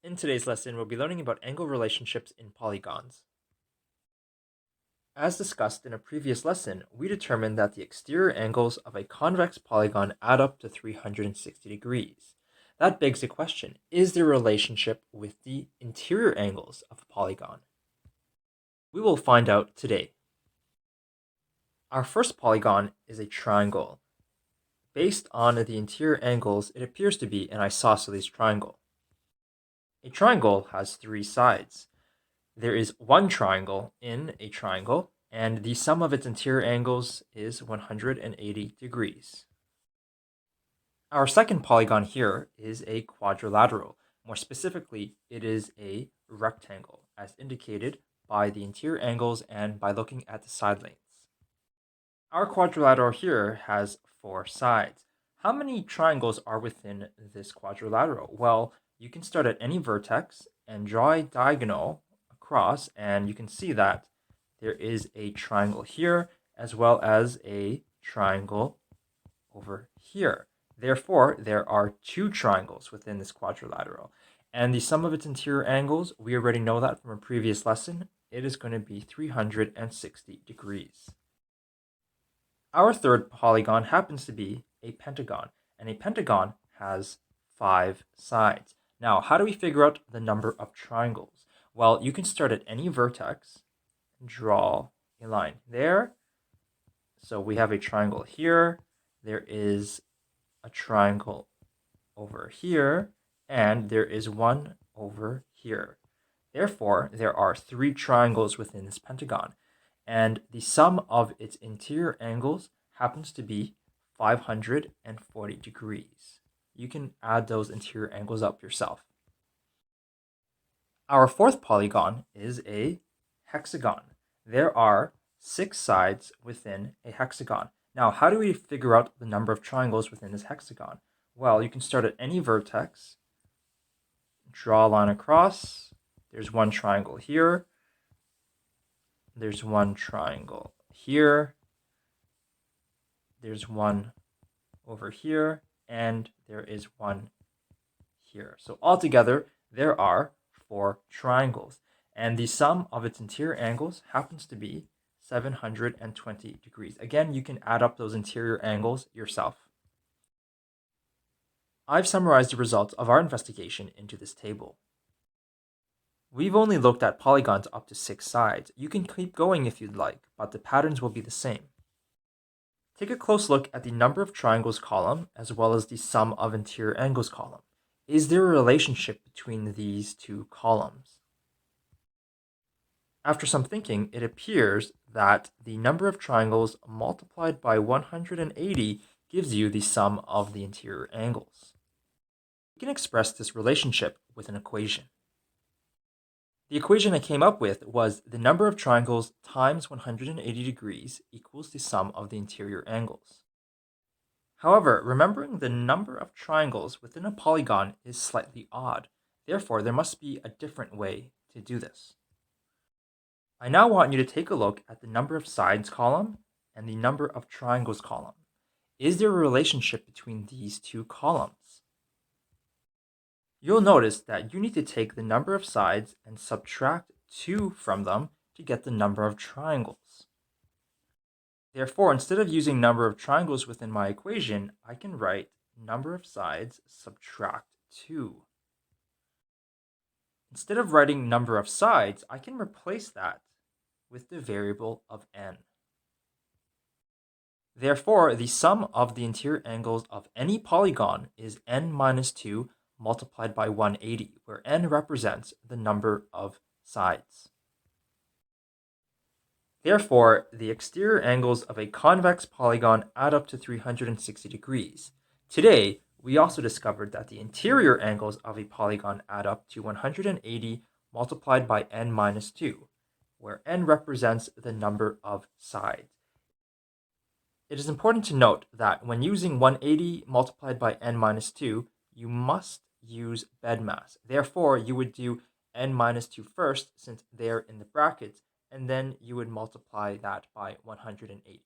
In today's lesson, we'll be learning about angle relationships in polygons. As discussed in a previous lesson, we determined that the exterior angles of a convex polygon add up to 360 degrees. That begs the question, is there a relationship with the interior angles of a polygon? We will find out today. Our first polygon is a triangle. Based on the interior angles, it appears to be an isosceles triangle. A triangle has three sides. There is one triangle in a triangle, and the sum of its interior angles is 180 degrees. Our second polygon here is a quadrilateral. More specifically, it is a rectangle, as indicated by the interior angles and by looking at the side lengths. Our quadrilateral here has four sides. How many triangles are within this quadrilateral? Well, you can start at any vertex and draw a diagonal across, and you can see that there is a triangle here as well as a triangle over here. Therefore, there are two triangles within this quadrilateral, and the sum of its interior angles, we already know that from a previous lesson, it is going to be 360 degrees. Our third polygon happens to be a pentagon, and a pentagon has 5 sides. Now, how do we figure out the number of triangles? Well, you can start at any vertex and draw a line there. So we have a triangle here, there is a triangle over here, and there is one over here. Therefore, there are 3 triangles within this pentagon, and the sum of its interior angles happens to be 540 degrees. You can add those interior angles up yourself. Our fourth polygon is a hexagon. There are 6 sides within a hexagon. Now, how do we figure out the number of triangles within this hexagon? Well, you can start at any vertex, draw a line across. There's one triangle here. There's one triangle here. There's one over here, and there is one here. So altogether, there are 4 triangles, and the sum of its interior angles happens to be 720 degrees. Again, you can add up those interior angles yourself. I've summarized the results of our investigation into this table. We've only looked at polygons up to 6 sides. You can keep going if you'd like, but the patterns will be the same. Take a close look at the number of triangles column as well as the sum of interior angles column. Is there a relationship between these two columns? After some thinking, it appears that the number of triangles multiplied by 180 gives you the sum of the interior angles. We can express this relationship with an equation. The equation I came up with was the number of triangles times 180 degrees equals the sum of the interior angles. However, remembering the number of triangles within a polygon is slightly odd. Therefore, there must be a different way to do this. I now want you to take a look at the number of sides column and the number of triangles column. Is there a relationship between these two columns? You'll notice that you need to take the number of sides and subtract 2 from them to get the number of triangles. Therefore, instead of using number of triangles within my equation, I can write number of sides subtract 2. Instead of writing number of sides, I can replace that with the variable of n. Therefore, the sum of the interior angles of any polygon is n minus 2 multiplied by 180, where n represents the number of sides. Therefore, the exterior angles of a convex polygon add up to 360 degrees. Today, we also discovered that the interior angles of a polygon add up to 180 multiplied by n minus 2, where n represents the number of sides. It is important to note that when using 180 multiplied by n minus 2, you must use BEDMAS. Therefore, you would do n minus 2 first, since they're in the brackets, and then you would multiply that by 180.